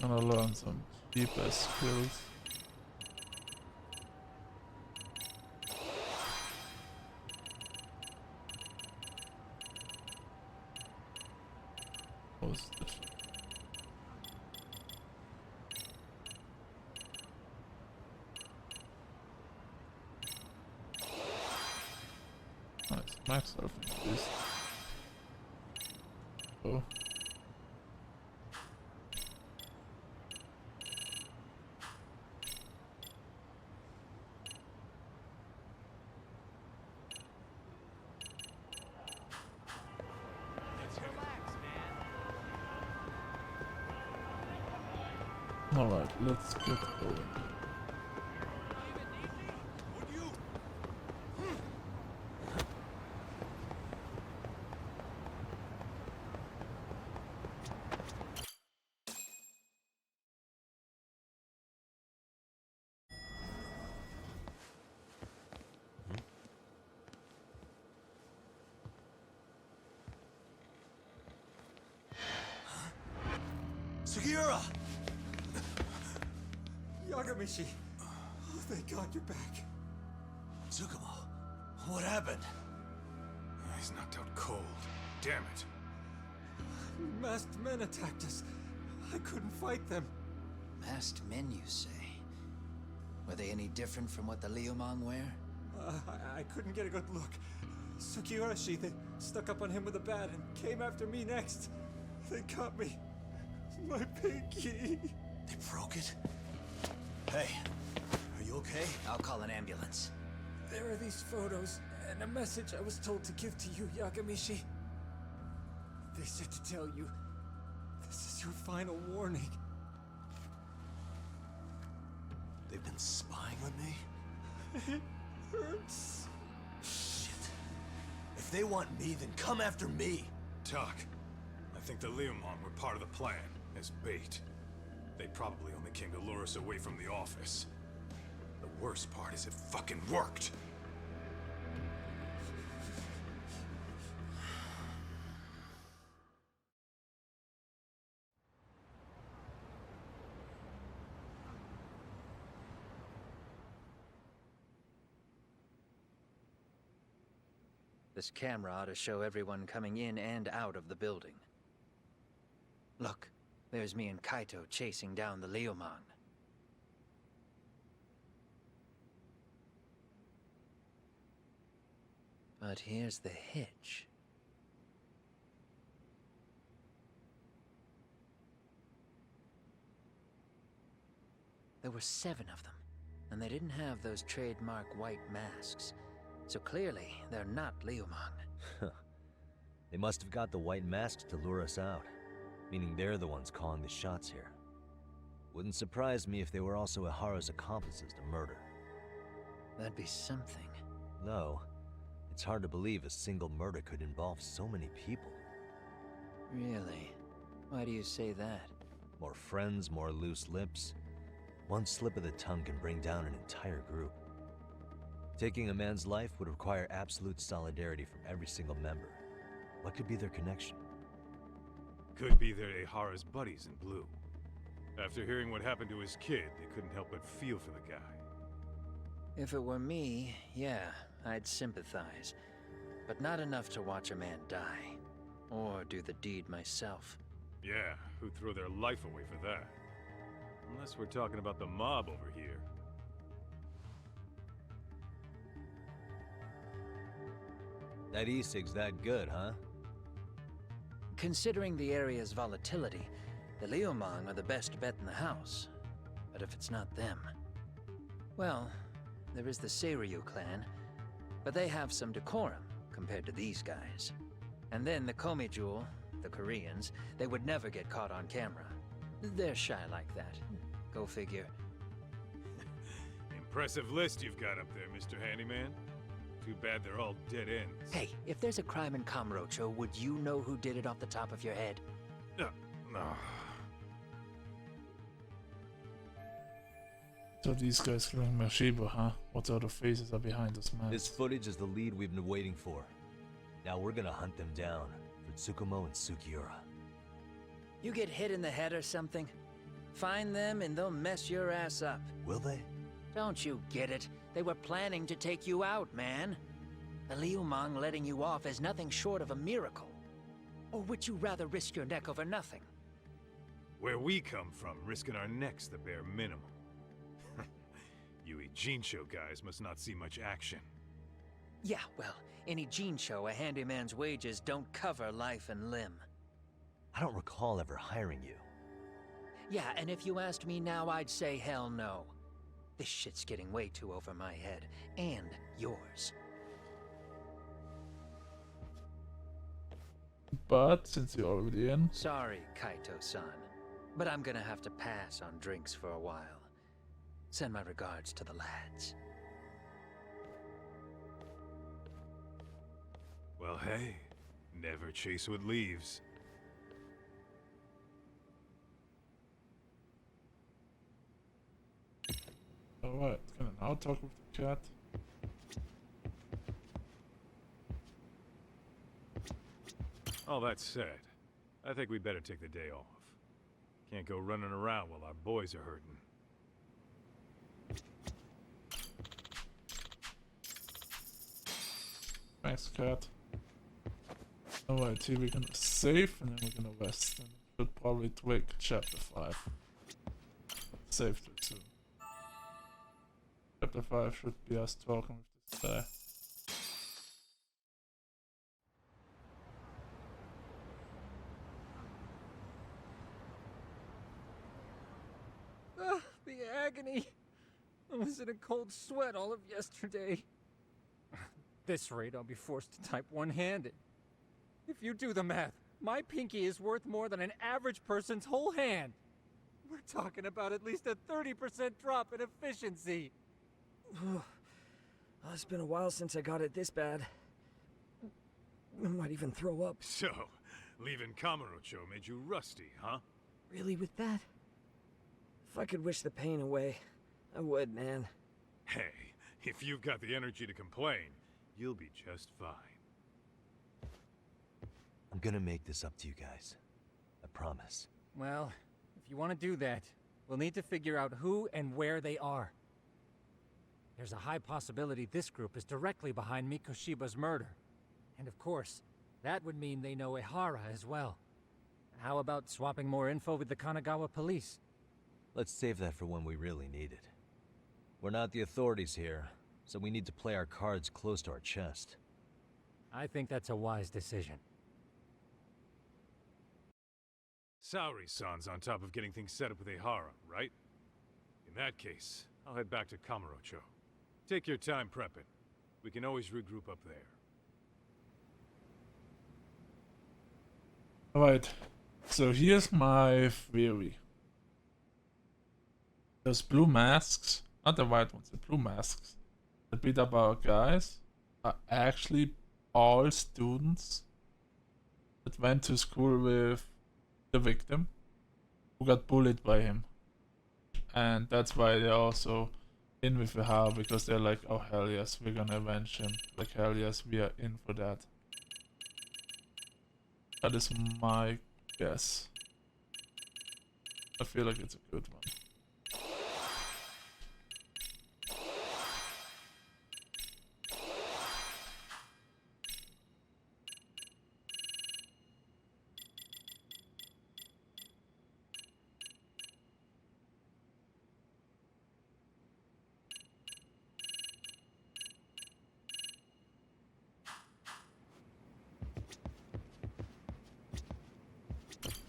Gonna learn some cheap-ass skills. Posted. Nice, max health increased. Oh. Alright, let's get going. Sugiura! Yagamishi! Oh, thank God you're back. Tsukumo, what happened? He's knocked out cold. Damn it. Masked men attacked us. I couldn't fight them. Masked men, you say? Were they any different from what the Liumang wear? I couldn't get a good look. Sugiurashi, they stuck up on him with a bat and came after me next. They cut me. My pinky. They broke it? Hey, are you okay? I'll call an ambulance. There are these photos and a message I was told to give to you, Yagamishi. They said to tell you, this is your final warning. They've been spying on me? It hurts. Shit. If they want me, then come after me. Talk. I think the Liumang were part of the plan, as bait. They probably only came to lure us away from the office. The worst part is it fucking worked! This camera ought to show everyone coming in and out of the building. Look, there's me and Kaito chasing down the Liumang. But here's the hitch. There were 7 of them, and they didn't have those trademark white masks. So clearly, they're not Liumang. They must have got the white masks to lure us out, meaning they're the ones calling the shots here. Wouldn't surprise me if they were also Ihara's accomplices to murder. That'd be something. Though, it's hard to believe a single murder could involve so many people. Really? Why do you say that? More friends, more loose lips. One slip of the tongue can bring down an entire group. Taking a man's life would require absolute solidarity from every single member. What could be their connection? Could be they're Ihara's buddies in blue. After hearing what happened to his kid, they couldn't help but feel for the guy. If it were me, yeah, I'd sympathize. But not enough to watch a man die. Or do the deed myself. Yeah, who'd throw their life away for that? Unless we're talking about the mob over here. That e-cig's that good, huh? Considering the area's volatility, the Liumang are the best bet in the house. But if it's not them... Well, there is the Seiryu clan, but they have some decorum compared to these guys. And then the Komijul, the Koreans, they would never get caught on camera. They're shy like that. Go figure. Impressive list you've got up there, Mr. Handyman. Too bad they're all dead ends. Hey, if there's a crime in Kamurocho, would you know who did it off the top of your head? No. So these guys killing Mashiba, huh? What other faces are behind this man? This footage is the lead we've been waiting for. Now we're gonna hunt them down for Tsukumo and Sugiura. You get hit in the head or something? Find them and they'll mess your ass up. Will they? Don't you get it? They were planning to take you out, man. The Liumang letting you off is nothing short of a miracle. Or would you rather risk your neck over nothing? Where we come from, risking our necks the bare minimum. You Ijincho guys must not see much action. Yeah, well, in Ijincho, a handyman's wages don't cover life and limb. I don't recall ever hiring you. Yeah, and if you asked me now, I'd say hell no. This shit's getting way too over my head. And yours. But since you're already in, Sorry, Kaito-san. But I'm gonna have to pass on drinks for a while. Send my regards to the lads. Well, hey, never chase what leaves. alright, can I now talk with the cat? All that said, I think we better take the day off. Can't go running around while our boys are hurting. Thanks, cat. Alright, here we're gonna save and then we're gonna rest. And should probably tweak chapter 5. Save too soon. Chapter 5 should be us talking with this guy. The agony! I was in a cold sweat all of yesterday. At this rate, I'll be forced to type one-handed. If you do the math, my pinky is worth more than an average person's whole hand. We're talking about at least a 30% drop in efficiency. Well, it's been a while since I got it this bad. I might even throw up. So, leaving Kamurocho made you rusty, huh? Really, with that? If I could wish the pain away, I would, man. Hey, if you've got the energy to complain, you'll be just fine. I'm gonna make this up to you guys. I promise. Well, if you want to do that, we'll need to figure out who and where they are. There's a high possibility this group is directly behind Mikoshiba's murder. And of course, that would mean they know Ehara as well. How about swapping more info with the Kanagawa police? Let's save that for when we really need it. We're not the authorities here, so we need to play our cards close to our chest. I think that's a wise decision. Saori-san's on top of getting things set up with Ehara, right? In that case, I'll head back to Kamurocho. Take your time prepping. We can always regroup up there. Alright, so here's my theory. Those blue masks, not the white ones, the blue masks that beat up our guys are actually all students that went to school with the victim who got bullied by him. And that's why they're also in with Ehara, because they're like, oh hell yes, we're gonna avenge him. Like hell yes, we are in for that. That is my guess. I feel like it's a good one.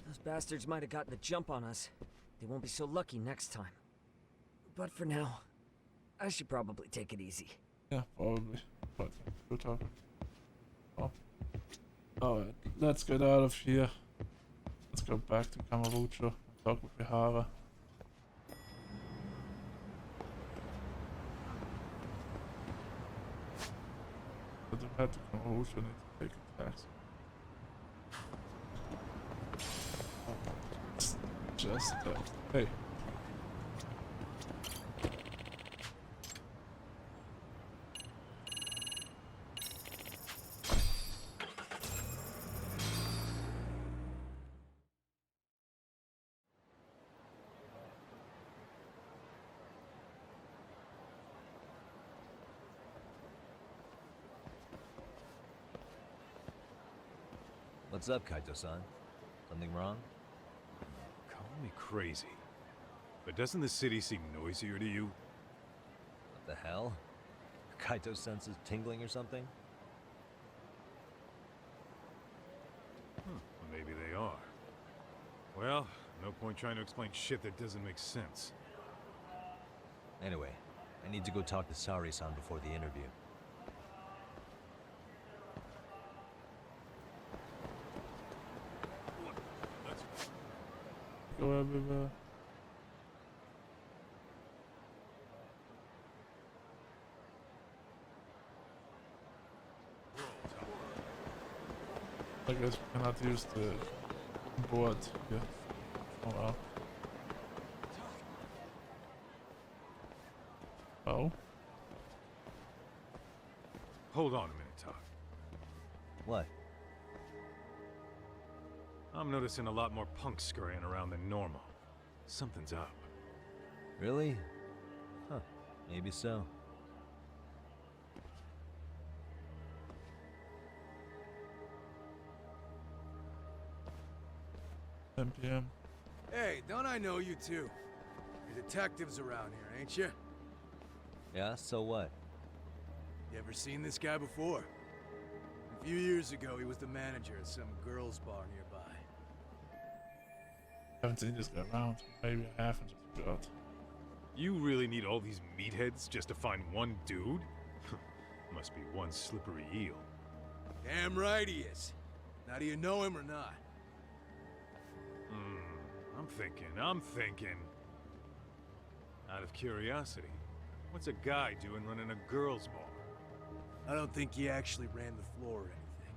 Those bastards might have gotten the jump on us. They won't be so lucky next time. But for now, I should probably take it easy. Yeah, probably. But we'll talk. Oh. Alright, let's get out of here. Let's go back to Kamurocho and talk with Ehara. But to head to Kamurocho, need to take a taxi. Just hey. What's up, Kaito-san? Something wrong? Call me crazy, but doesn't the city seem noisier to you? What the hell? Kaito senses tingling or something? Maybe they are. Well, no point trying to explain shit that doesn't make sense. Anyway, I need to go talk to Sari-san before the interview. Let's Go everywhere. I guess we cannot use the board here. Oh well. Oh? hold on a minute, Todd. What? I'm noticing a lot more punks scurrying around than normal. Something's up. Really? Huh. Maybe so. PM. Hey, don't I know you two? You're detectives around here, ain't you? Yeah, so what? You ever seen this guy before? A few years ago, he was the manager at some girls' bar nearby. Haven't seen this guy around. Maybe I haven't just forgot. You really need all these meatheads just to find one dude? Must be one slippery eel. Damn right he is. Now, do you know him or not? I'm thinking. Out of curiosity, what's a guy doing running a girls' bar? I don't think he actually ran the floor or anything.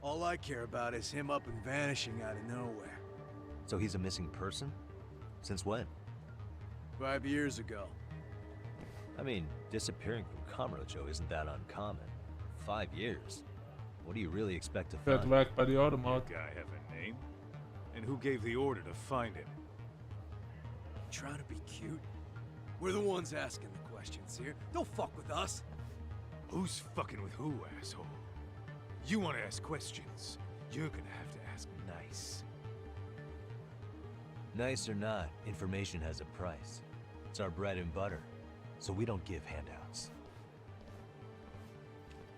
All I care about is him up and vanishing out of nowhere. So he's a missing person? Since when? 5 years ago. I mean, disappearing from Kamurocho isn't that uncommon. 5 years? What do you really expect to Got find? whacked by the automat. Guy have a name? And who gave the order to find him? Trying to be cute? We're the ones asking the questions here. Don't fuck with us. Who's fucking with who, asshole? You want to ask questions? You're gonna have to ask nice. Nice or not, information has a price. It's our bread and butter, so we don't give handouts.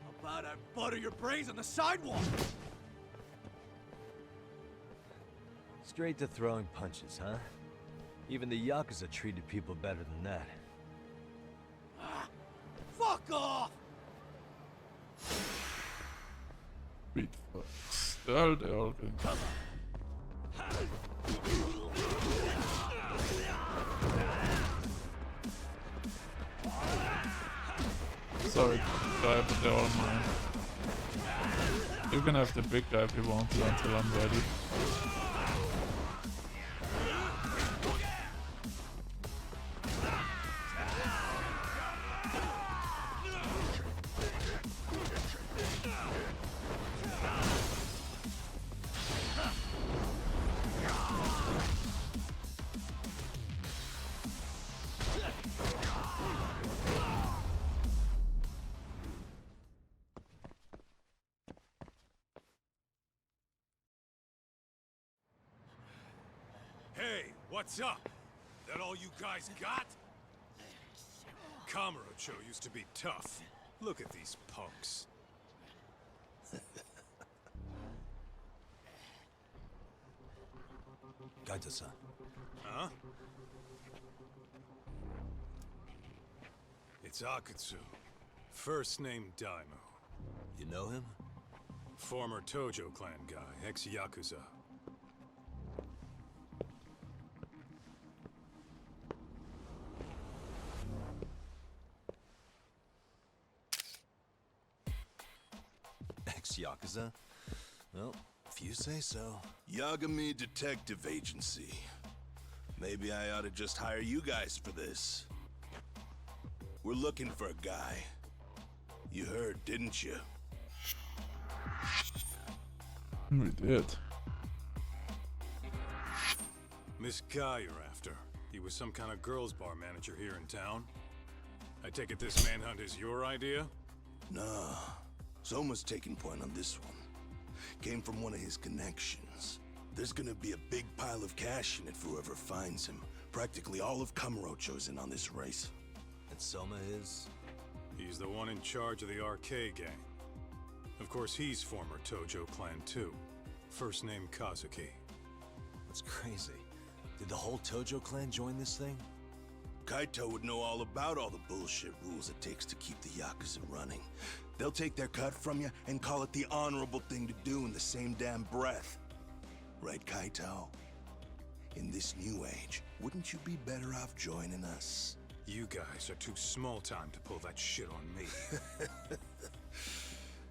How about I butter your brains on the sidewalk? Straight to throwing punches, huh? Even the Yakuza treated people better than that. Fuck off! Sweet fucks. They're all getting Sorry, guy, but they're all mine. You can have the big guy if you want to until I'm ready. Hey, what's up? That all you guys got? Kamurocho used to be tough. Look at these punks. Kaito-san. Huh? It's Akutsu. First name Daimyo. You know him? Former Tojo clan guy, ex-Yakuza. Ex-Yakuza? Well, if you say so. Yagami Detective Agency. Maybe I ought to just hire you guys for this. We're looking for a guy. You heard, didn't you? We did. This guy you're after, he was some kind of girls' bar manager here in town? I take it this manhunt is your idea? Nah. Soma's taking point on this one. came from one of his connections. There's gonna be a big pile of cash in it for whoever finds him. Practically all of Kamurocho's in on this race. And Soma is? He's the one in charge of the RK gang. Of course, he's former Tojo clan too. First name Kazuki. That's crazy. Did the whole Tojo clan join this thing? Kaito would know all about all the bullshit rules it takes to keep the Yakuza running. They'll take their cut from you and call it the honorable thing to do in the same damn breath. Right, Kaito? In this new age, wouldn't you be better off joining us? You guys are too small time to pull that shit on me.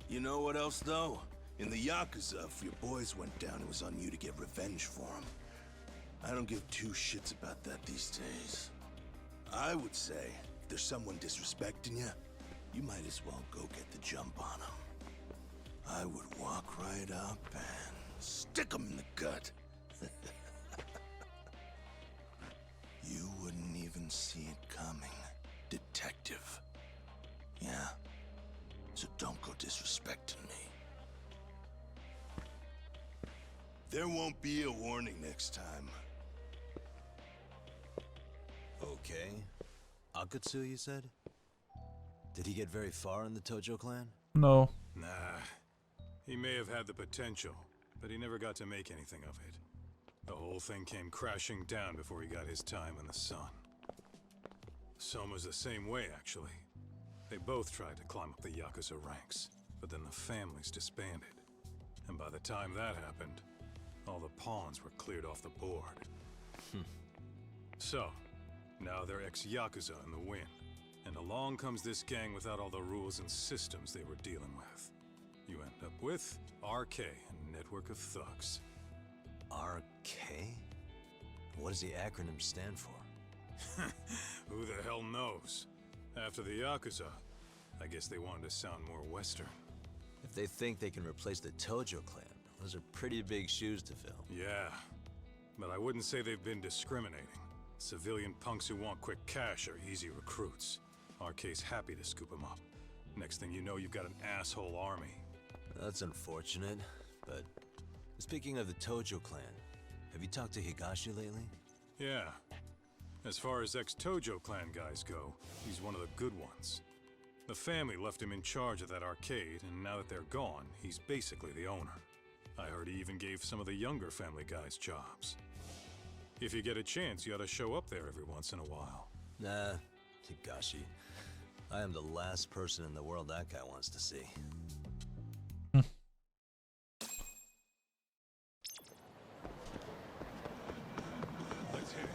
You know what else, though? In the Yakuza, if your boys went down, it was on you to get revenge for them. I don't give two shits about that these days. I would say, if there's someone disrespecting you, you might as well go get the jump on them. I would walk right up and stick them in the gut. You wouldn't even see it coming, detective. Yeah? So don't go disrespecting me. There won't be a warning next time. Okay. Akutsu, you said? Did he get very far in the Tojo clan? No. Nah. He may have had the potential, but he never got to make anything of it. The whole thing came crashing down before he got his time in the sun. Soma's the same way, actually. They both tried to climb up the Yakuza ranks, but then the families disbanded. And by the time that happened, all the pawns were cleared off the board. So, now they're ex-Yakuza in the wind. And along comes this gang without all the rules and systems they were dealing with. You end up with RK, a network of thugs. RK? What does the acronym stand for? Who the hell knows? After the Yakuza, I guess they wanted to sound more Western. If they think they can replace the Tojo clan, those are pretty big shoes to fill. Yeah, but I wouldn't say they've been discriminating. Civilian punks who want quick cash are easy recruits. RK's happy to scoop them up. Next thing you know, you've got an asshole army. That's unfortunate, but speaking of the Tojo clan, have you talked to Higashi lately? Yeah. As far as ex-Tojo clan guys go, he's one of the good ones. The family left him in charge of that arcade, and now that they're gone, he's basically the owner. I heard he even gave some of the younger family guys jobs. If you get a chance, you ought to show up there every once in a while. Nah, Higashi. I am the last person in the world that guy wants to see. Let's hit it.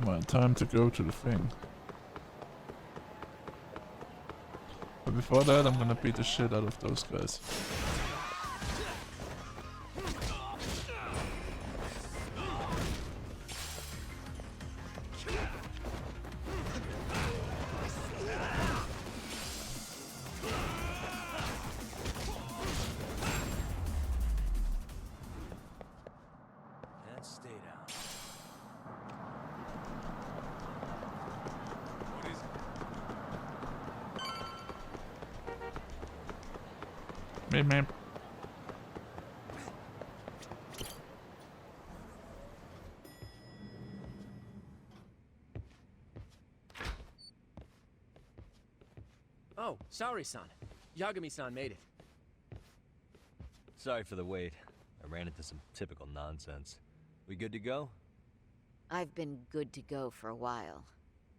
Well, time to go to the thing. But before that, I'm gonna beat the shit out of those guys. And stay down. What is it? Man. Oh, sorry-san. Yagami-san made it. Sorry for the wait. I ran into some typical nonsense. We good to go? I've been good to go for a while.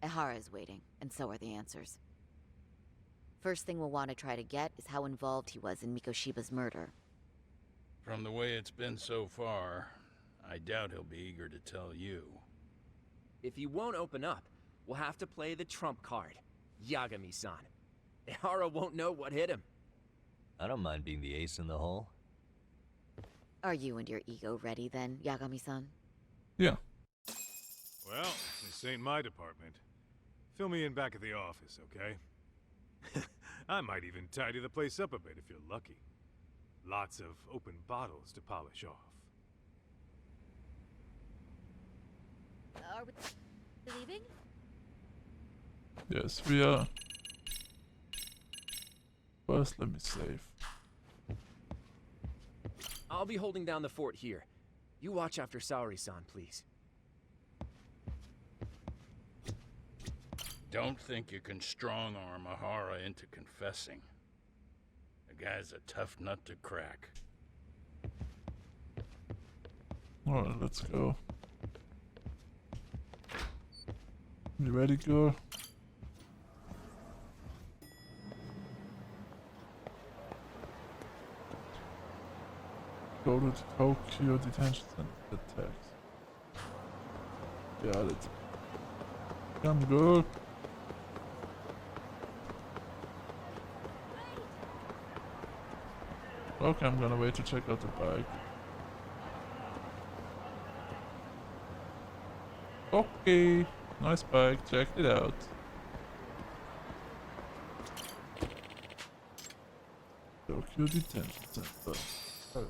Ehara's waiting, and so are the answers. First thing we'll want to try to get is how involved he was in Mikoshiba's murder. From the way it's been so far, I doubt he'll be eager to tell you. If he won't open up, we'll have to play the trump card. Yagami-san. Ehara won't know what hit him. I don't mind being the ace in the hole. Are you and your ego ready then, Yagami-san? Yeah. Well, this ain't my department. Fill me in back at the office, okay? I might even tidy the place up a bit if you're lucky. Lots of open bottles to polish off. Are we leaving? Yes, we are. First, let me save. I'll be holding down the fort here. You watch after Saori-san, please. Don't think you can strong-arm Ahara into confessing. The guy's a tough nut to crack. Alright, let's go. You ready, girl? Go to the Tokyo Detention Center. Text. Got it. Come, girl. Okay, I'm gonna wait to check out the bike. Okay, nice bike, check it out. Tokyo Detention Center. Oh.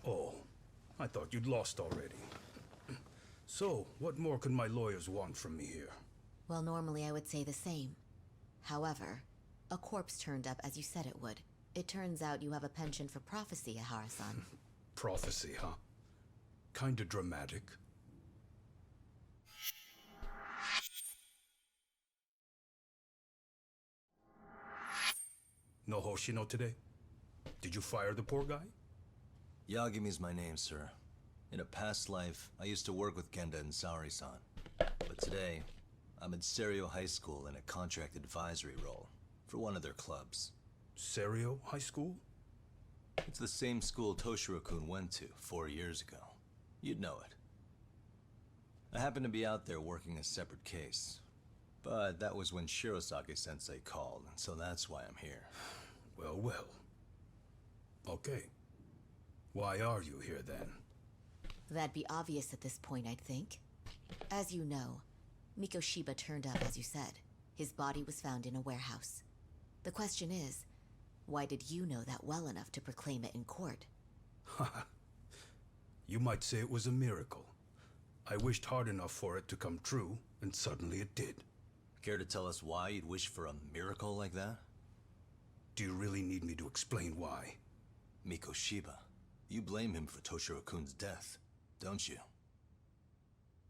Oh, I thought you'd lost already. So, what more could my lawyers want from me here? Well, normally I would say the same. However, a corpse turned up as you said it would. It turns out you have a penchant for prophecy, Ahara-san. Prophecy, huh? Kinda dramatic. No Hoshino today? Did you fire the poor guy? Yagami's my name, sir. In a past life, I used to work with Kenda and Saori-san. But today, I'm at Serio High School in a contract advisory role for one of their clubs. Serio High School? It's the same school Toshiro-kun went to 4 years ago. You'd know it. I happened to be out there working a separate case. But that was when Shirosaki-sensei called, so that's why I'm here. Well, well. Okay. Why are you here then? That'd be obvious at this point, I'd think. As you know, Mikoshiba turned up as you said. His body was found in a warehouse. The question is, why did you know that well enough to proclaim it in court? You might say it was a miracle. I wished hard enough for it to come true, and suddenly it did. Care to tell us why you'd wish for a miracle like that? Do you really need me to explain why? Mikoshiba. You blame him for Toshiro-kun's death, don't you?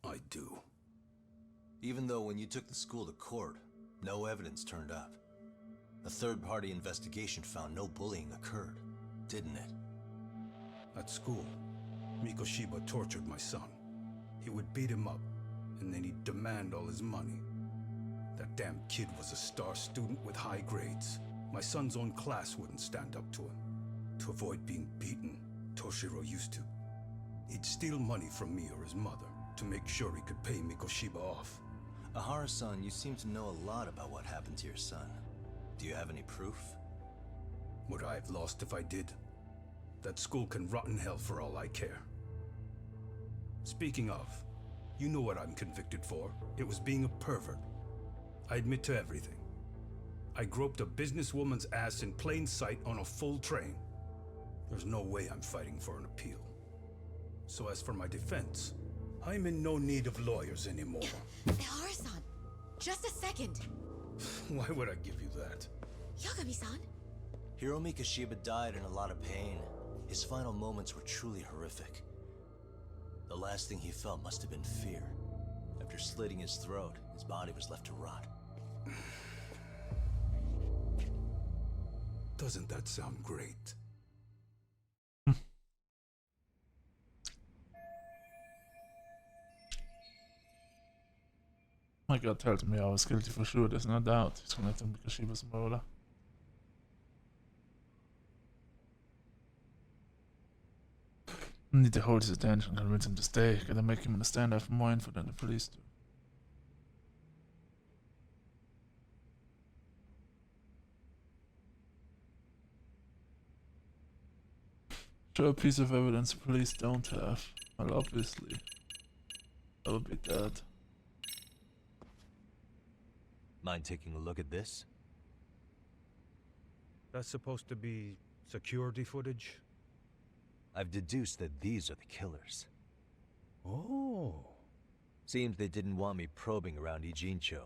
I do. Even though when you took the school to court, no evidence turned up. A third-party investigation found no bullying occurred, didn't it? At school, Mikoshiba tortured my son. He would beat him up, and then he'd demand all his money. That damn kid was a star student with high grades. My son's own class wouldn't stand up to him. To avoid being beaten, Toshiro used to. He'd steal money from me or his mother to make sure he could pay Mikoshiba off. Ahara-san, you seem to know a lot about what happened to your son. Do you have any proof? Would I have lost if I did? That school can rot in hell for all I care. Speaking of, you know what I'm convicted for. It was being a pervert. I admit to everything. I groped a businesswoman's ass in plain sight on a full train. There's no way I'm fighting for an appeal. So as for my defense, I'm in no need of lawyers anymore. Ahara-san, just a second. Why would I give you that? Yagami-san? Hiro Mikoshiba died in a lot of pain. His final moments were truly horrific. The last thing he felt must have been fear. After slitting his throat, his body was left to rot. Doesn't that sound great? My God tells me I was guilty for sure, there's no doubt. He's connected because she was a murder. Need to hold his attention, convince him to stay. Gotta make him understand I have more info than the police do. Show a piece of evidence the police don't have. Well, obviously. I will be dead. Mind taking a look at this? That's supposed to be security footage? I've deduced that these are the killers. Oh. Seems they didn't want me probing around Ijincho.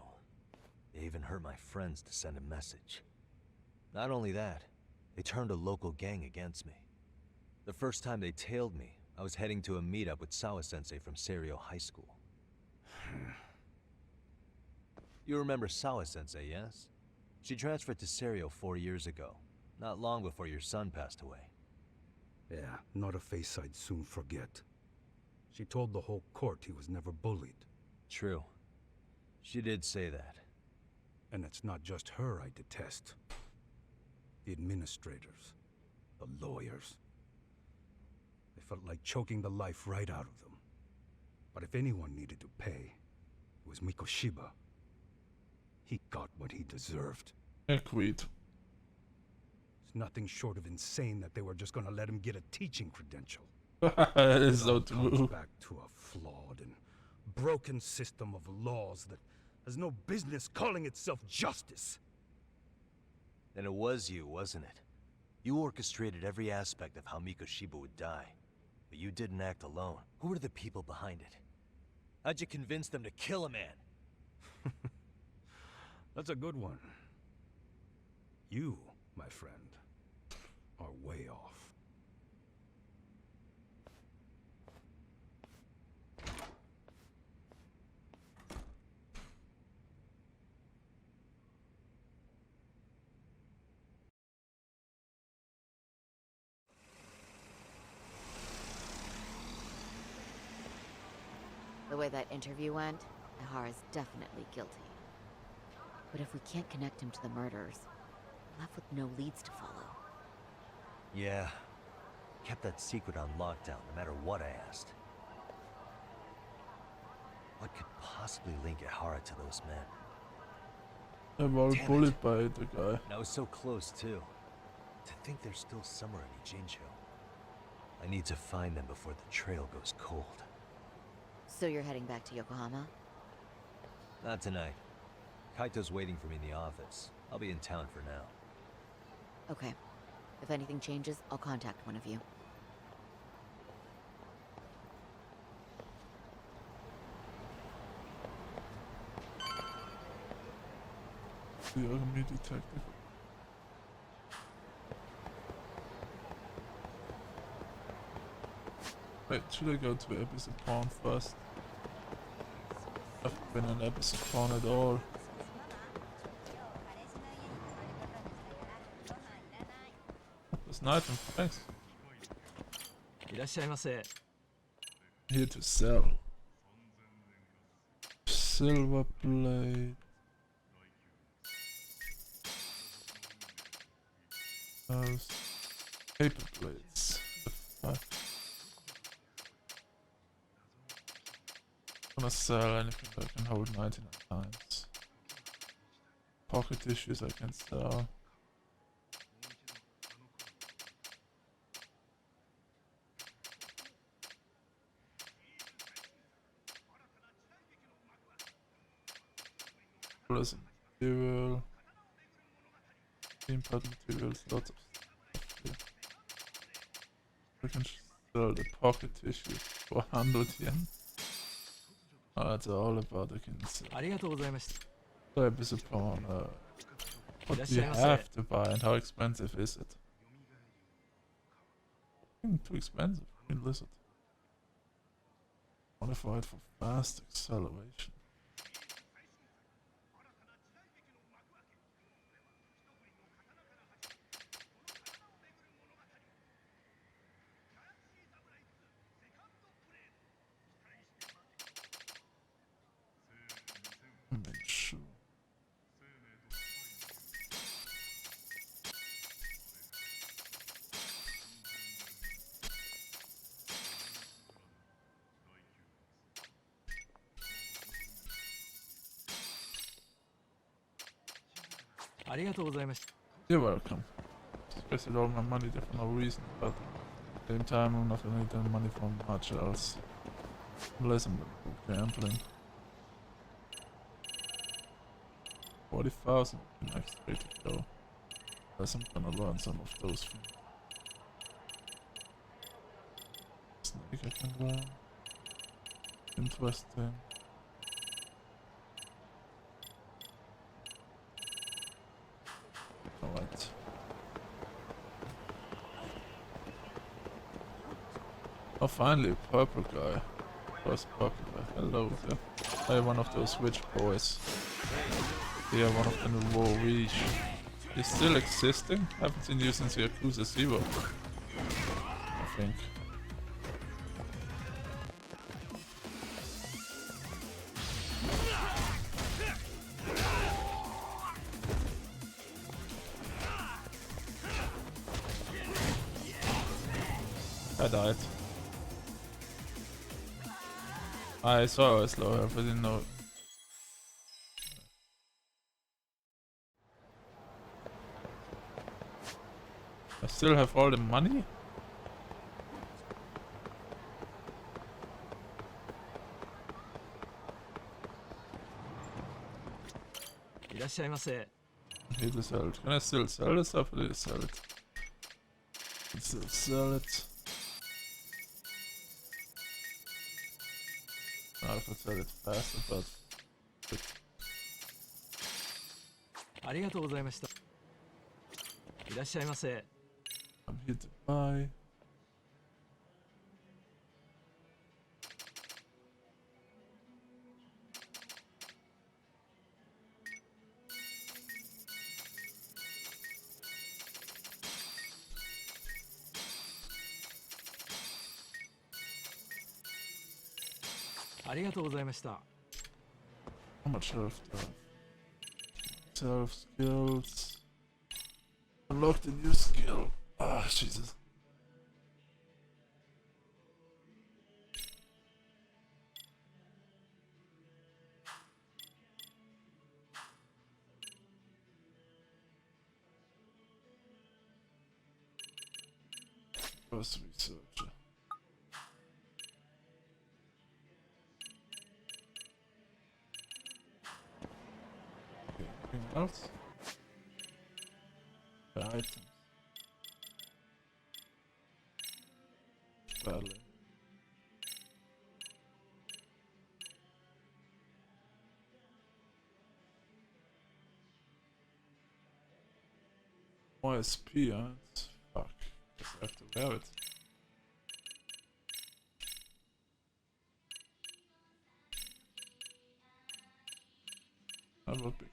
They even hurt my friends to send a message. Not only that, they turned a local gang against me. The first time they tailed me, I was heading to a meetup with Sawa-sensei from Seiryo High School. You remember Sawa-sensei, yes? She transferred to Seiryo 4 years ago, not long before your son passed away. Yeah, not a face I'd soon forget. She told the whole court he was never bullied. True. She did say that. And it's not just her I detest. The administrators, the lawyers. They felt like choking the life right out of them. But if anyone needed to pay, it was Mikoshiba. He got what he deserved. Agreed. It's nothing short of insane that they were just gonna let him get a teaching credential. That is so It all comes true. back to a flawed and broken system of laws that has no business calling itself justice. Then it was you, wasn't it? You orchestrated every aspect of how Mikoshiba would die. But you didn't act alone. Who were the people behind it? How'd you convince them to kill a man? That's a good one. You, my friend, are way off. The way that interview went, Ihara's definitely guilty. But if we can't connect him to the murderers, we're left with no leads to follow. Yeah. Kept that secret on lockdown, no matter what I asked. What could possibly link Ihara to those men? I was Damn bullied it. by the guy. And I was so close, too. To think they're still somewhere in Ijincho. I need to find them before the trail goes cold. So you're heading back to Yokohama? Not tonight. Kaito's waiting for me in the office. I'll be in town for now. Okay. If anything changes, I'll contact one of you. The Yagami detective. Wait, should I go to episode pawn first? I've been an episode pawn at all. There's an item, thanks. Here to sell. Silver blade. Those paper blades. The fuck? I'm gonna sell anything that can hold 99 times. Pocket tissues I can sell. Plus material. Import materials, lots of stuff here. I can sell the pocket tissue for 100 yen. Oh, that's all about I can sell. So episode upon what do you have to buy and how expensive is it? Too expensive, green lizard. Modified for fast acceleration. Sure. You're welcome. Wasted all my money there for no reason, but at the same time I'm not gonna need the money from much else. Unless I'm gambling. 40,000 would be nice way to go. Unless I'm gonna learn some of those things. Snake I can learn. Interesting. Alright. Oh, finally, a purple guy. First purple guy. Hello there. Hey, one of those witch boys. Yeah, one of the Nouveau Riche. He's still existing? Haven't seen you since Yakuza 0. I think. I died. I saw I was low health, I didn't know. I still have all the money? Need to sell it. Can I still sell this stuff? Or did I sell it? Can still sell it. I could sell it faster, but... I'm here to buy. How much health do I have? Self skills. Unlock the new skill. Ah, Jesus. First researcher. Okay, anything else? The items. Badly. More SP, huh? Fuck. Guess I have to wear it. That would be.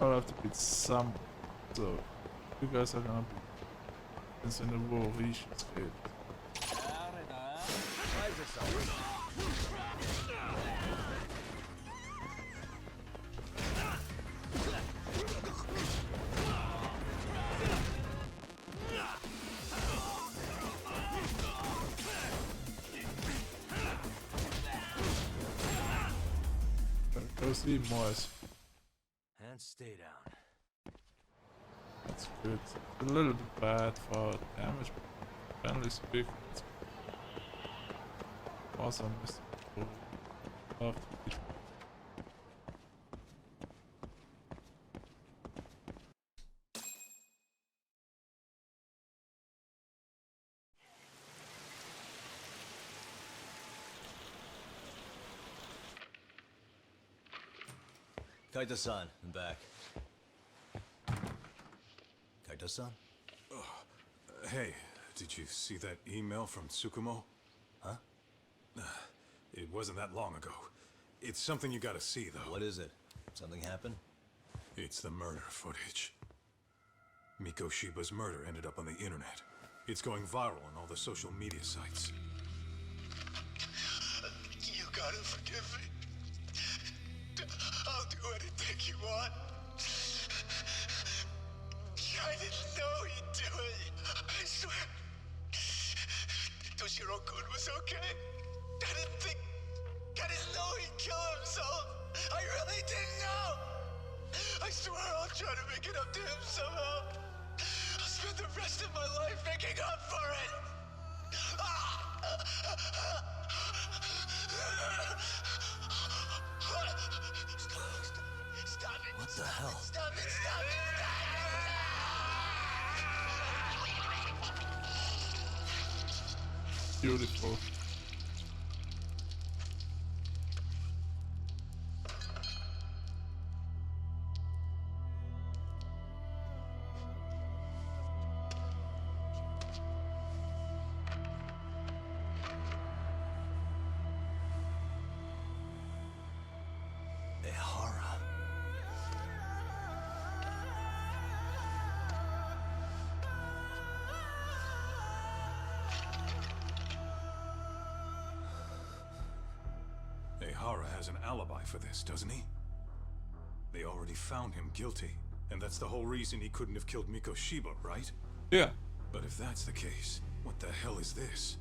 I'll have to beat some. So, you guys are gonna be. It's in the Nouveau Riche escape. Go see Morris. And stay down. That's good. It's a little bit bad for damage, but generally speaking, it's awesome. Love to beat. Kaito-san, I'm back. Kaito-san? Hey, did you see that email from Tsukumo? Huh? It wasn't that long ago. It's something you gotta see, though. What is it? Something happened? It's the murder footage. Mikoshiba's murder ended up on the internet. It's going viral on all the social media sites. You gotta forgive me. I'll do anything you want. I didn't know he'd do it. I swear. Toshiro-kun was okay. I didn't know he'd kill himself. I really didn't know! I swear I'll try to make it up to him somehow. I'll spend the rest of my life making up for it! Stop it! What the hell? Stop it! Stop it! Beautiful. Ehara. Ehara has an alibi for this, doesn't he? They already found him guilty, and that's the whole reason he couldn't have killed Mikoshiba, right? Yeah. But if that's the case, what the hell is this?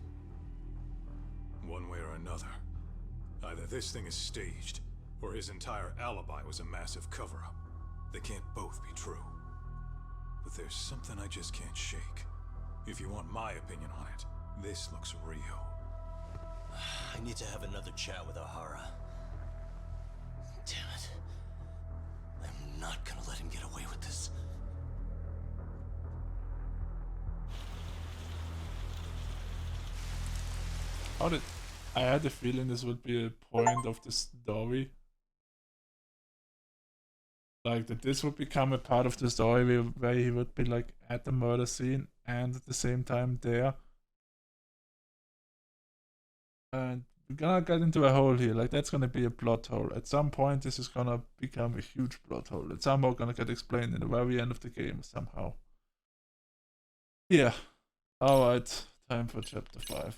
One way or another, either this thing is staged, or his entire alibi was a massive cover-up. They can't both be true. But there's something I just can't shake. If you want my opinion on it, this looks real. I need to have another chat with Ehara. Damn it. I'm not gonna let him get away with this. How did I had a feeling this would be a point of the story. Like that this would become a part of the story where he would be like at the murder scene and at the same time there. And we're gonna get into a hole here, like that's gonna be a plot hole. At some point this is gonna become a huge plot hole. It's somehow gonna get explained in the very end of the game somehow. Yeah. Alright, time for chapter 5.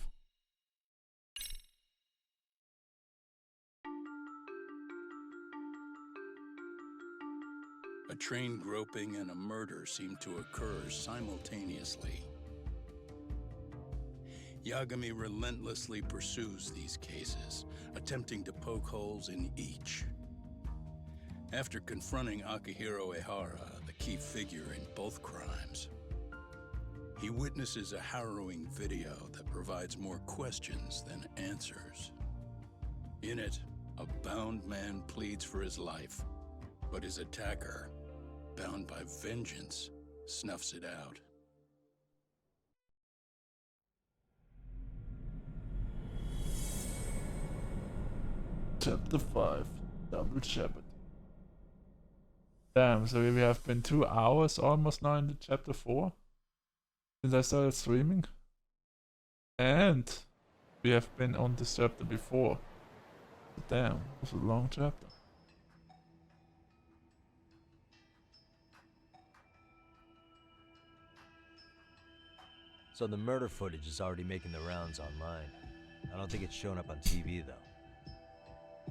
A train groping and a murder seem to occur simultaneously. Yagami relentlessly pursues these cases, attempting to poke holes in each. After confronting Akihiro Ehara, the key figure in both crimes, he witnesses a harrowing video that provides more questions than answers. In it, a bound man pleads for his life, but his attacker, bound by vengeance, snuffs it out. Chapter 5, Double Jeopardy. Damn, so we have been 2 hours almost now into chapter 4 since I started streaming. And we have been on this chapter before. Damn, it was a long chapter. So the murder footage is already making the rounds online. I don't think it's showing up on TV though.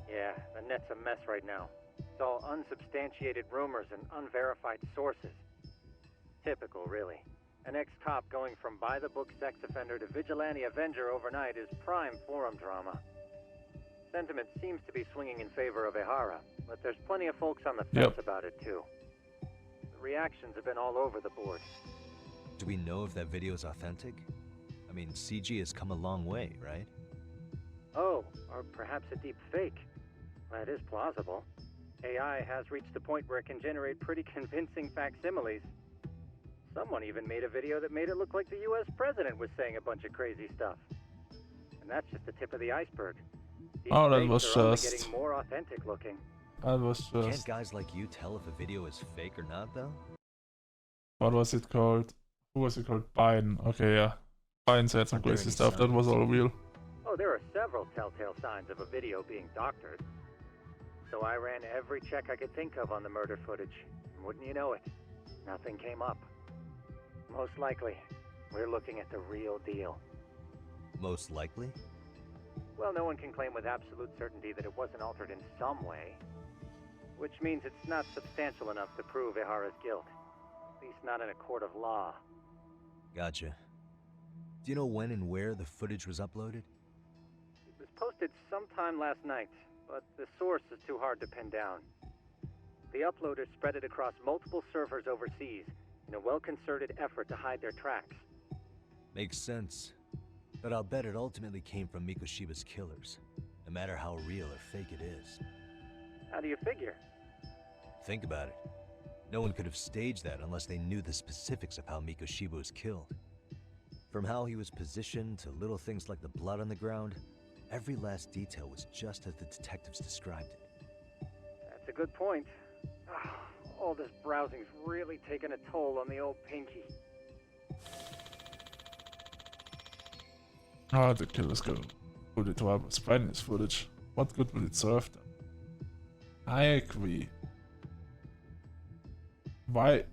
Yeah, the net's a mess right now. It's all unsubstantiated rumors and unverified sources. Typical, really. An ex-cop going from by-the-book sex offender to vigilante avenger overnight is prime forum drama. Sentiment seems to be swinging in favor of Ehara, but there's plenty of folks on the fence about it too. The reactions have been all over the board. Do we know if that video is authentic? I mean, CG has come a long way, right? Oh, or perhaps a deep fake. That is plausible. AI has reached the point where it can generate pretty convincing facsimiles. Someone even made a video that made it look like the US president was saying a bunch of crazy stuff. And that's just the tip of the iceberg. These Oh, that fakes was are only just... getting more authentic looking. That was just... Can't guys like you tell if a video is fake or not, though? What was it called? Who was it called? Biden. Okay, yeah. Biden said some crazy stuff. That was all real. Oh, there are several telltale signs of a video being doctored. So I ran every check I could think of on the murder footage. And wouldn't you know it, nothing came up. Most likely, we're looking at the real deal. Most likely? Well, no one can claim with absolute certainty that it wasn't altered in some way. Which means it's not substantial enough to prove Ehara's guilt. At least not in a court of law. Gotcha. Do you know when and where the footage was uploaded? It was posted sometime last night. but the source is too hard to pin down. The uploaders spread it across multiple servers overseas in a well-concerted effort to hide their tracks. Makes sense. But I'll bet it ultimately came from Mikoshiba's killers, no matter how real or fake it is. How do you figure? Think about it. No one could have staged that unless they knew the specifics of how Mikoshiba was killed. From how he was positioned to little things like the blood on the ground, every last detail was just as the detectives described it. That's a good point. All this browsing's really taken a toll on the old Pinky. Oh, the killers go put it to spreading this footage. What good will it serve them? I agree. Why?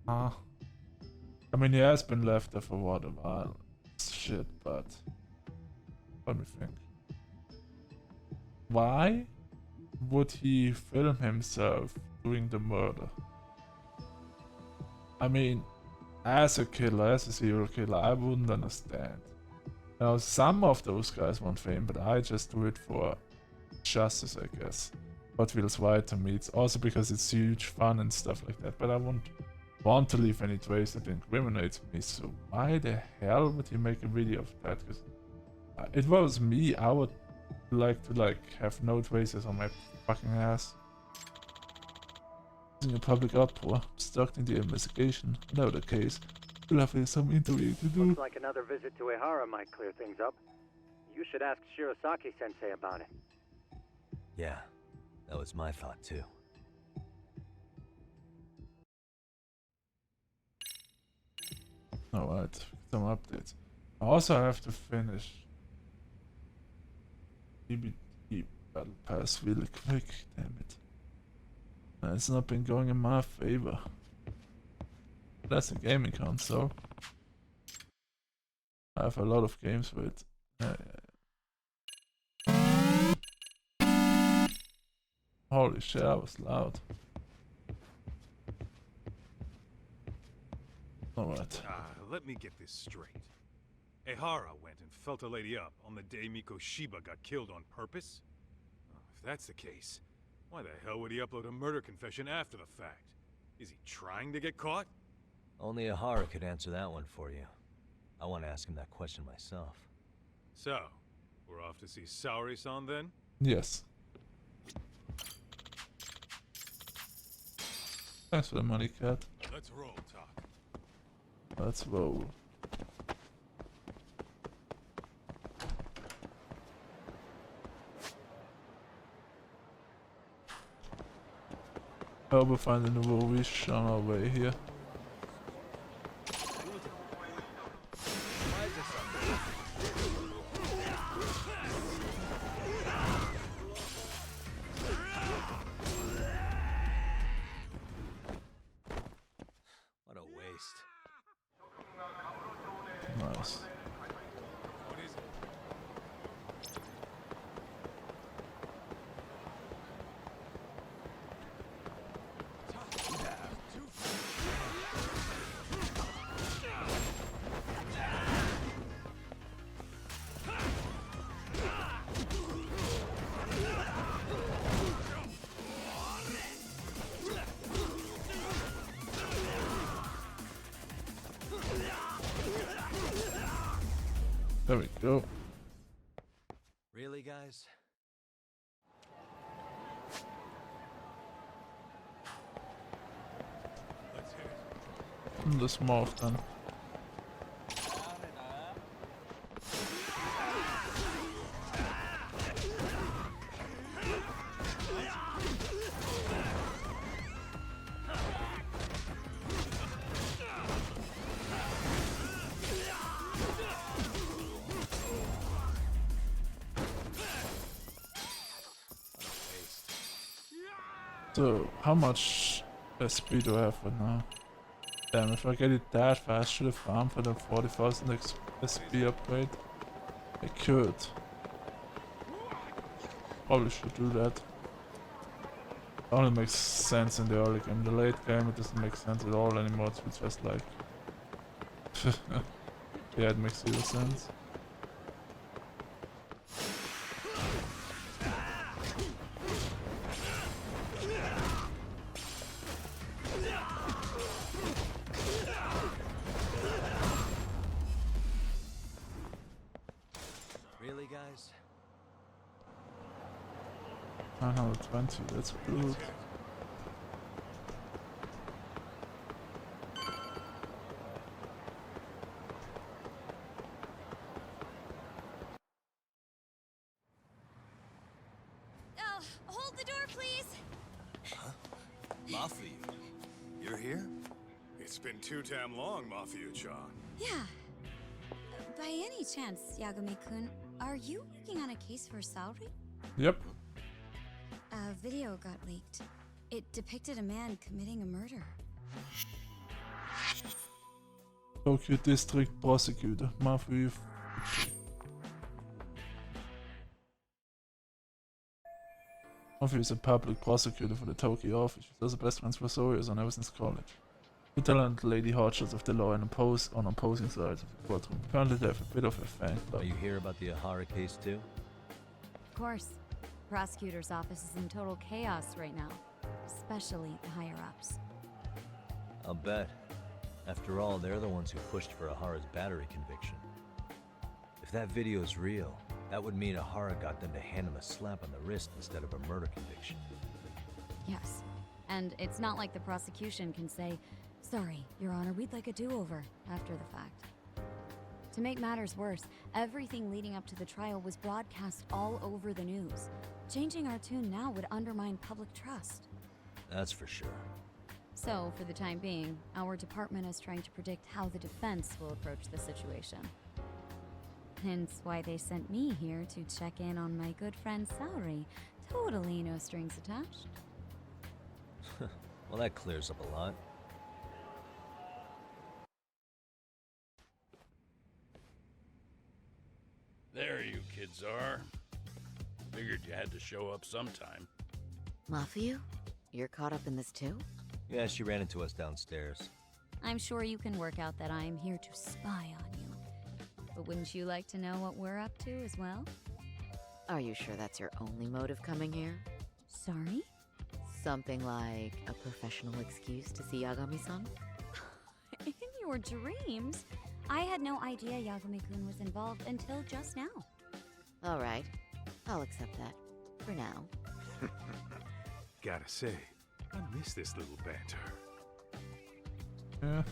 I mean, he has been left there for what, a while. Shit, but let me think. Why would he film himself doing the murder? I mean, as a killer, as a serial killer, I wouldn't understand. Now, some of those guys want fame, but I just do it for justice, I guess. What feels right to me. It's also because it's huge fun and stuff like that, but I won't want to leave any trace that incriminates me, so why the hell would he make a video of that? Because it was me, I would like to have no traces on my fucking ass. In a public uproar, stuck in the investigation. Without a case, we'll have some interviewing to do. Looks like another visit to Ehara might clear things up. You should ask Shirosaki-sensei about it. Yeah, that was my thought too. Alright, some updates. I also have to finish EBT Battle Pass really quick, damn it. It's not been going in my favor. That's a gaming console. I have a lot of games with holy shit, that was loud. Alright. Let me get this straight. Ehara went and felt a lady up on the day Mikoshiba got killed on purpose? Oh, if that's the case, why the hell would he upload a murder confession after the fact? Is he trying to get caught? Only Ehara could answer that one for you. I want to ask him that question myself. So, we're off to see Saori-san then? Yes. Thanks for the money, cat. Let's roll, Talk. Let's roll. I hope we find a new wish on our way here. What a waste. Nice. What is it? There we go. Really, guys? Let's hit it. The small then. So, how much SP do I have for now? Damn, if I get it that fast, should I farm for the 40,000 SP upgrade? I could. Probably should do that. Only makes sense in the early game. The late game, it doesn't make sense at all anymore. It's just like... yeah, it makes zero sense. guys. 920, that's good. Hold the door, please. Huh? Mafia, you're here? It's been too damn long, Mafia-chan. Yeah. By any chance, Yagami-kun, are you working on a case for Saori? Yep. A video got leaked. It depicted a man committing a murder. Tokyo District Prosecutor, Mafia. Mafia is a public prosecutor for the Tokyo office. She does the best friends for Saori on ever since college. The talented lady hotshots of the law and on opposing sides of the courtroom. Apparently they have a bit of a fan club. Are you here about the Ahara case too? Of course. Prosecutor's office is in total chaos right now, especially the higher-ups. I'll bet. After all, they're the ones who pushed for Ahara's battery conviction. If that video is real, that would mean Ahara got them to hand him a slap on the wrist instead of a murder conviction. Yes. And it's not like the prosecution can say, "Sorry, Your Honor, we'd like a do-over," after the fact. To make matters worse, everything leading up to the trial was broadcast all over the news. Changing our tune now would undermine public trust. That's for sure. So, for the time being, our department is trying to predict how the defense will approach the situation. Hence why they sent me here to check in on my good friend Saori. Totally no strings attached. Well, that clears up a lot. There you kids are. Figured you had to show up sometime. Mafia? You're caught up in this too? Yeah, she ran into us downstairs. I'm sure you can work out that I am here to spy on you. But wouldn't you like to know what we're up to as well? Are you sure that's your only motive coming here? Sorry? Something like a professional excuse to see Yagami-san? In your dreams? I had no idea Yagami-kun was involved until just now. Alright, I'll accept that. For now. Gotta say, I miss this little banter. Yeah.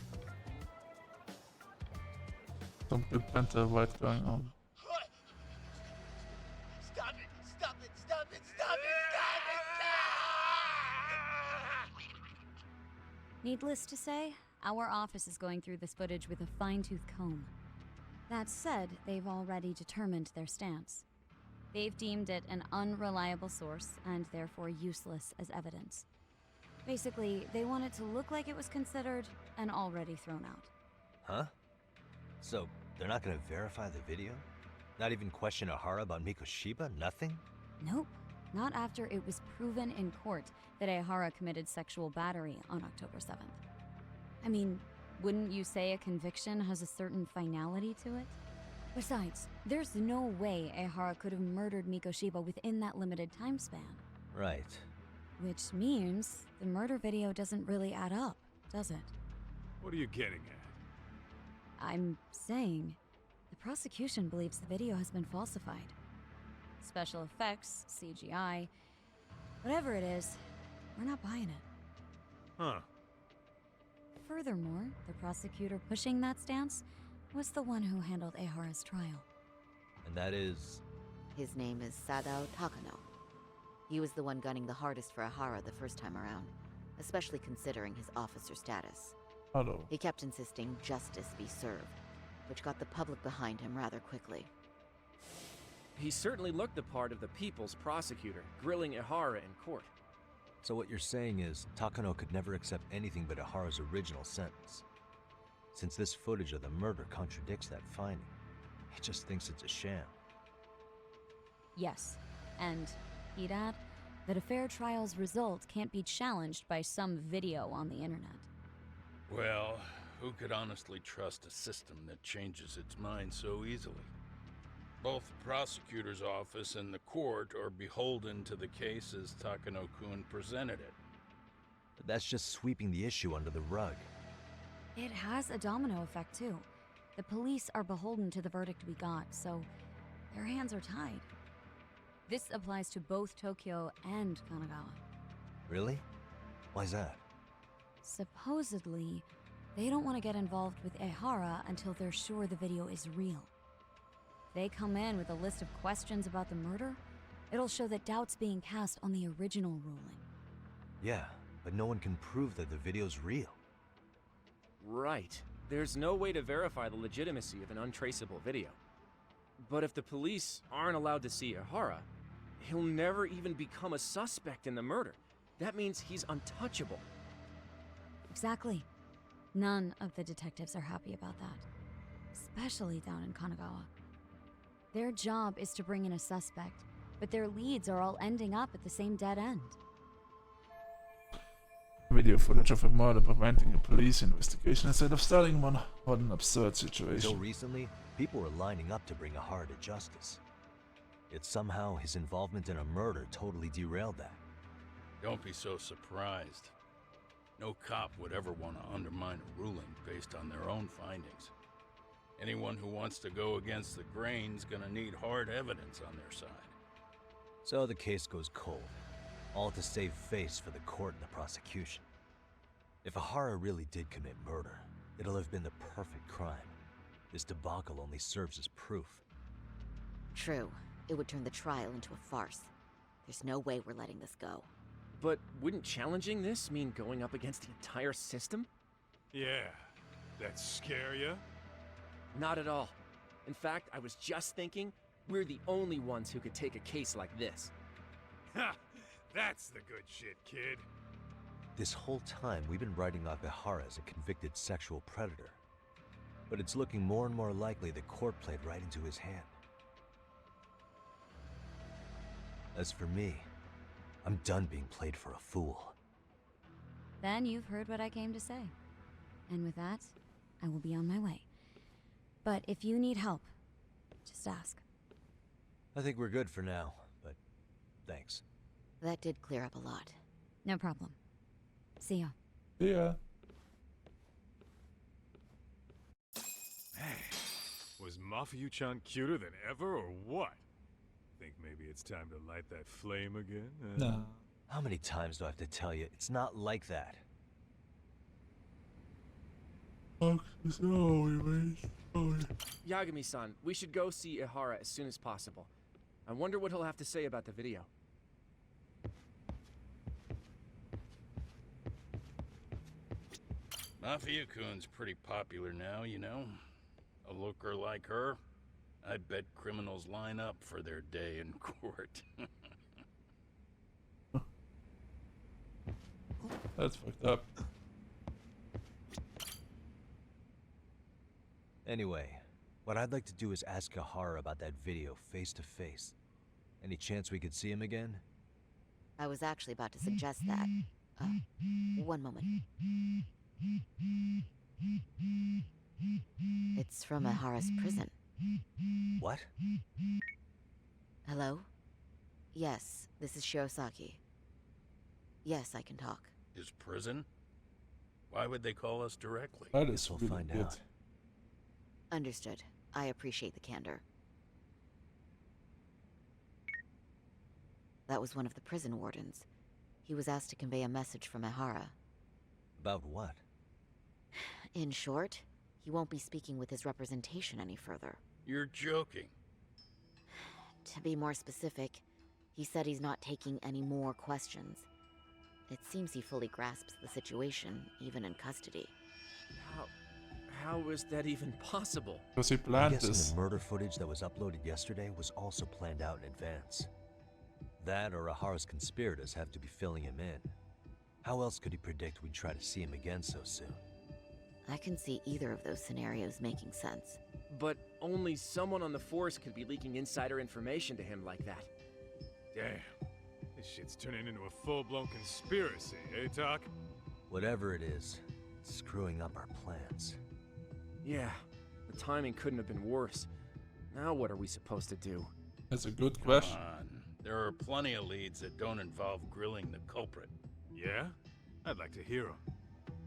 Some good banter right going on. Stop it! Stop it! Stop it! Stop it! Needless to say, our office is going through this footage with a fine-tooth comb. That said, they've already determined their stance. They've deemed it an unreliable source and therefore useless as evidence. Basically, they want it to look like it was considered and already thrown out. Huh? So, they're not gonna verify the video? Not even question Ahara about Mikoshiba? Nothing? Nope. Not after it was proven in court that Ahara committed sexual battery on October 7th. I mean, wouldn't you say a conviction has a certain finality to it? Besides, there's no way Ahara could have murdered Mikoshiba within that limited time span. Right. Which means the murder video doesn't really add up, does it? What are you getting at? I'm saying the prosecution believes the video has been falsified. Special effects, CGI, whatever it is, we're not buying it. Huh. Furthermore, the prosecutor pushing that stance was the one who handled Ahara's trial. And that is? His name is Sadao Takano. He was the one gunning the hardest for Ahara the first time around, especially considering his officer status. Hello. He kept insisting justice be served, which got the public behind him rather quickly. He certainly looked the part of the people's prosecutor, grilling Ahara in court. So what you're saying is, Takano could never accept anything but Ahara's original sentence. Since this footage of the murder contradicts that finding, he just thinks it's a sham. Yes, and he'd add that a fair trial's result can't be challenged by some video on the internet. Well, who could honestly trust a system that changes its mind so easily? Both the prosecutor's office and the court are beholden to the case as Takano-kun presented it. But that's just sweeping the issue under the rug. It has a domino effect, too. The police are beholden to the verdict we got, so their hands are tied. This applies to both Tokyo and Kanagawa. Really? Why's that? Supposedly, they don't want to get involved with Ehara until they're sure the video is real. They come in with a list of questions about the murder, it'll show that doubt's being cast on the original ruling. Yeah, but no one can prove that the video's real. Right. There's no way to verify the legitimacy of an untraceable video. But if the police aren't allowed to see Ehara, he'll never even become a suspect in the murder. That means he's untouchable. Exactly. None of the detectives are happy about that. Especially down in Kanagawa. Their job is to bring in a suspect, but their leads are all ending up at the same dead end. Video footage of a murder preventing a police investigation instead of starting one. What an absurd situation. Until recently, people were lining up to bring Ehara to justice. Yet somehow his involvement in a murder totally derailed that. Don't be so surprised. No cop would ever want to undermine a ruling based on their own findings. Anyone who wants to go against the grain's gonna need hard evidence on their side. So the case goes cold, all to save face for the court and the prosecution. If Ehara really did commit murder, it'll have been the perfect crime. This debacle only serves as proof. True. It would turn the trial into a farce. There's no way we're letting this go. But wouldn't challenging this mean going up against the entire system? Yeah. That scare ya? Not at all. In fact, I was just thinking, we're the only ones who could take a case like this. Ha! That's the good shit, kid. This whole time, we've been writing off Ehara as a convicted sexual predator. But it's looking more and more likely the court played right into his hand. As for me, I'm done being played for a fool. Then you've heard what I came to say. And with that, I will be on my way. But if you need help, just ask. I think we're good for now, but thanks. That did clear up a lot. No problem. See ya. Yeah. Hey, was Mafuyu-chan cuter than ever, or what? Think maybe it's time to light that flame again? No. How many times do I have to tell you? It's not like that. Yagami-san, we should go see Ehara as soon as possible. I wonder what he'll have to say about the video. Mafia-kun's pretty popular now, you know. A looker like her, I bet criminals line up for their day in court. That's fucked up. Anyway, what I'd like to do is ask Ehara about that video face to face. Any chance we could see him again? I was actually about to suggest that. One moment. It's from Ehara's prison. What? Hello? Yes, this is Shirosaki. Yes, I can talk. His prison? Why would they call us directly? That is We'll really find good. out. Understood. I appreciate the candor. That was one of the prison wardens. He was asked to convey a message from Ehara. About what? In short, he won't be speaking with his representation any further. You're joking. To be more specific, he said he's not taking any more questions. It seems he fully grasps the situation, even in custody. How is that even possible? Because he I'm planned guessing this. the murder footage that was uploaded yesterday was also planned out in advance. That or Ehara's conspirators have to be filling him in. How else could he predict we'd try to see him again so soon? I can see either of those scenarios making sense. But only someone on the force could be leaking insider information to him like that. Damn. This shit's turning into a full-blown conspiracy, eh, Talk? Whatever it is, it's screwing up our plans. Yeah, the timing couldn't have been worse. Now what are we supposed to do? That's a good Come question. on. There are plenty of leads that don't involve grilling the culprit. Yeah? I'd like to hear them.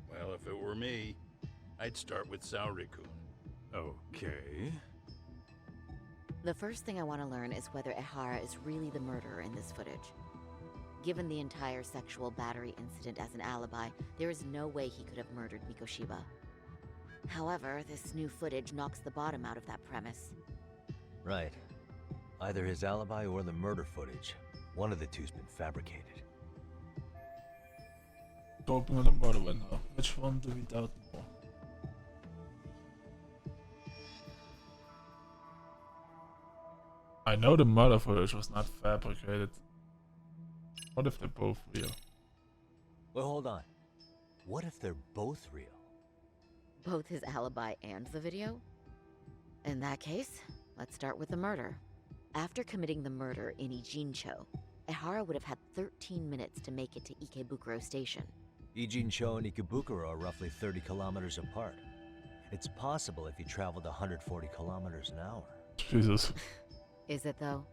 Well, if it were me, I'd start with Saori-kun. Okay. The first thing I want to learn is whether Ehara is really the murderer in this footage. Given the entire sexual battery incident as an alibi, there is no way he could have murdered Mikoshiba. However, this new footage knocks the bottom out of that premise. Right. Either his alibi or the murder footage. One of the two's been fabricated. Talking with the murder window. Which one do we doubt more? I know the murder footage was not fabricated. What if they're both real? Well, hold on. What if they're both real? Both his alibi and the video? In that case, let's start with the murder. After committing the murder in Ijincho, Ehara would have had 13 minutes to make it to Ikebukuro Station. Ijincho and Ikebukuro are roughly 30 kilometers apart. It's possible if he traveled 140 kilometers an hour. Jesus. Is it though?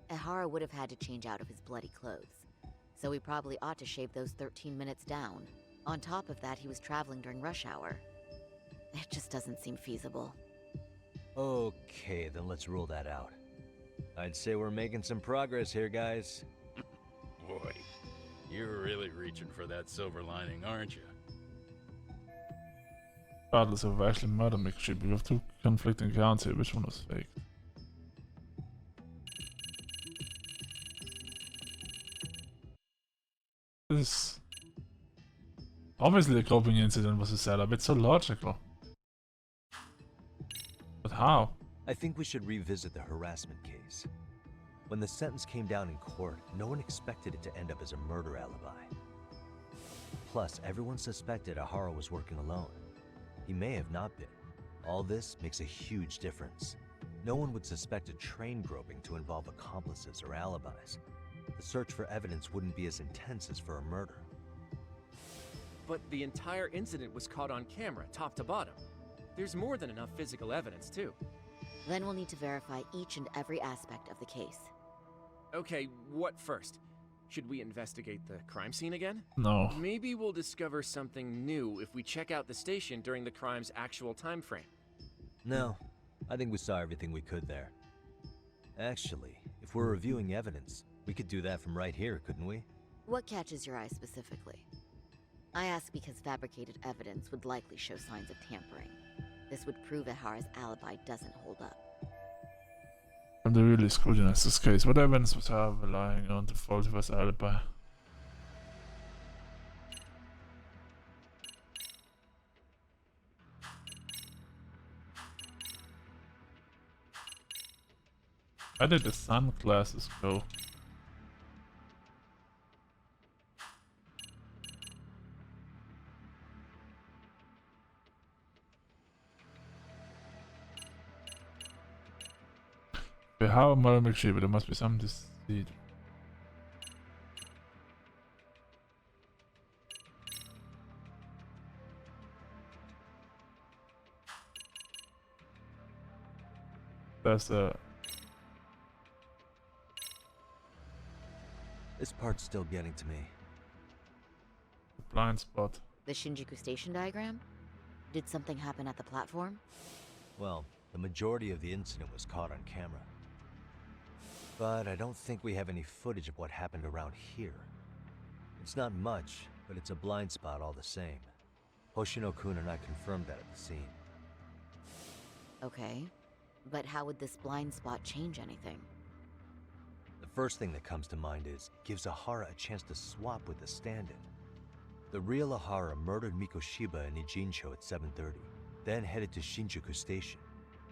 Ehara would have had to change out of his bloody clothes. So we probably ought to shave those 13 minutes down. On top of that, he was traveling during rush hour. It just doesn't seem feasible. Okay, then let's rule that out. I'd say we're making some progress here, guys. Boy, you're really reaching for that silver lining, aren't you? Regardless of who actually murdered Mikoshiba, we have two conflicting accounts here. Which one was fake? This obviously the coping incident was a setup. It's so logical. But how? I think we should revisit the harassment case. When the sentence came down in court, no one expected it to end up as a murder alibi. Plus, everyone suspected Ehara was working alone. He may have not been. All this makes a huge difference. No one would suspect a train groping to involve accomplices or alibis. The search for evidence wouldn't be as intense as for a murder. But the entire incident was caught on camera, top to bottom. There's more than enough physical evidence, too. Then we'll need to verify each and every aspect of the case. Okay, what first? Should we investigate the crime scene again? No. Maybe we'll discover something new if we check out the station during the crime's actual time frame. No, I think we saw everything we could there. Actually, if we're reviewing evidence, we could do that from right here, couldn't we? What catches your eye specifically? I ask because fabricated evidence would likely show signs of tampering. This would prove Ehara's alibi doesn't hold up. And they really scrutinized this case. What evidence was Ehara relying on to falsify his alibi? Where did the sunglasses go? Okay, how murder Mikoshiba? There must be some deceit. There's a... This part's still getting to me. blind spot. The Shinjuku Station diagram? Did something happen at the platform? Well, the majority of the incident was caught on camera. But I don't think we have any footage of what happened around here. It's not much, but it's a blind spot all the same. Hoshino-kun and I confirmed that at the scene. Okay, but how would this blind spot change anything? The first thing that comes to mind is, gives Ehara a chance to swap with the stand-in. The real Ehara murdered Mikoshiba in Ijincho at 7:30, then headed to Shinjuku Station.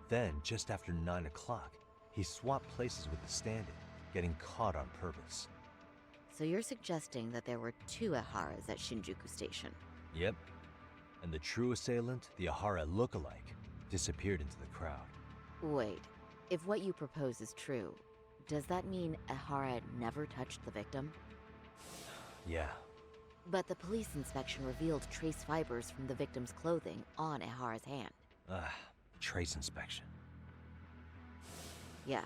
Then, just after 9 o'clock, he swapped places with the stand-in, getting caught on purpose. So you're suggesting that there were two Eharas at Shinjuku Station? Yep. And the true assailant, the Ehara look-alike, disappeared into the crowd. Wait, if what you propose is true, does that mean Ehara never touched the victim? Yeah. But the police inspection revealed trace fibers from the victim's clothing on Ehara's hand. Trace inspection. Yeah,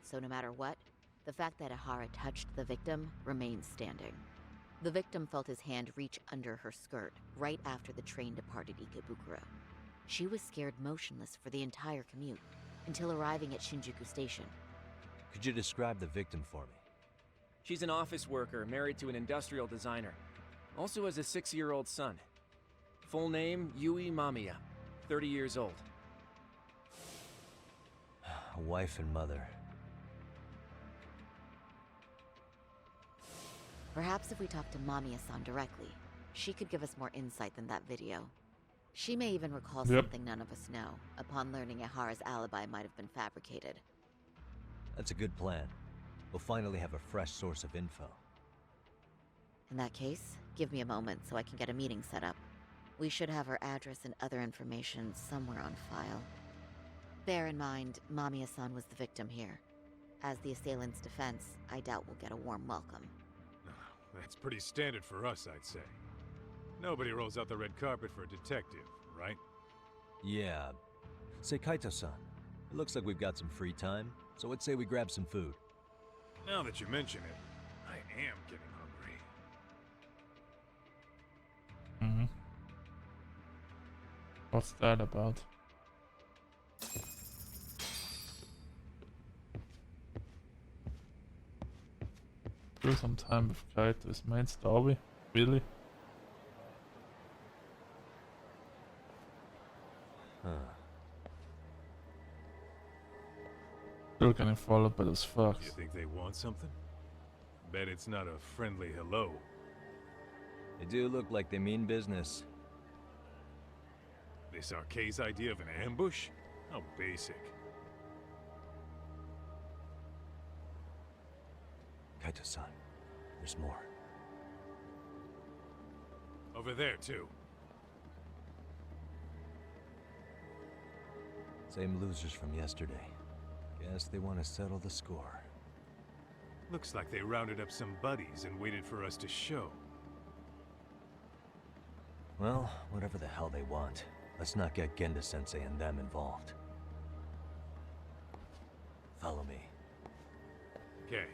so no matter what, the fact that Ehara touched the victim remains standing. The victim felt his hand reach under her skirt right after the train departed Ikebukuro. She was scared motionless for the entire commute. until arriving at Shinjuku Station. Could you describe the victim for me? She's an office worker married to an industrial designer. Also has a 6-year-old son. Full name, Yui Mamiya. 30 years old. A wife and mother. Perhaps if we talk to Mamiya-san directly, she could give us more insight than that video. She may even recall something none of us know, upon learning Ehara's alibi might have been fabricated. That's a good plan. We'll finally have a fresh source of info. In that case, give me a moment so I can get a meeting set up. We should have her address and other information somewhere on file. Bear in mind, Mamiya-san was the victim here. As the assailant's defense, I doubt we'll get a warm welcome. That's pretty standard for us, I'd say. Nobody rolls out the red carpet for a detective, right? Yeah. Say, Kaito-san, it looks like we've got some free time, so I'd say we grab some food. Now that you mention it, I am getting hungry. Mm-hmm. What's that about? Do some time with Kaito's main story? Really? Huh. Still getting followed by those fucks. You think they want something? Bet it's not a friendly hello. They do look like they mean business. This Arcade's idea of an ambush? How basic. Kaito-san, there's more. Over there, too. Same losers from yesterday. Guess they want to settle the score. Looks like they rounded up some buddies and waited for us to show. Well, whatever the hell they want, let's not get Genda-sensei and them involved. Follow me. Okay.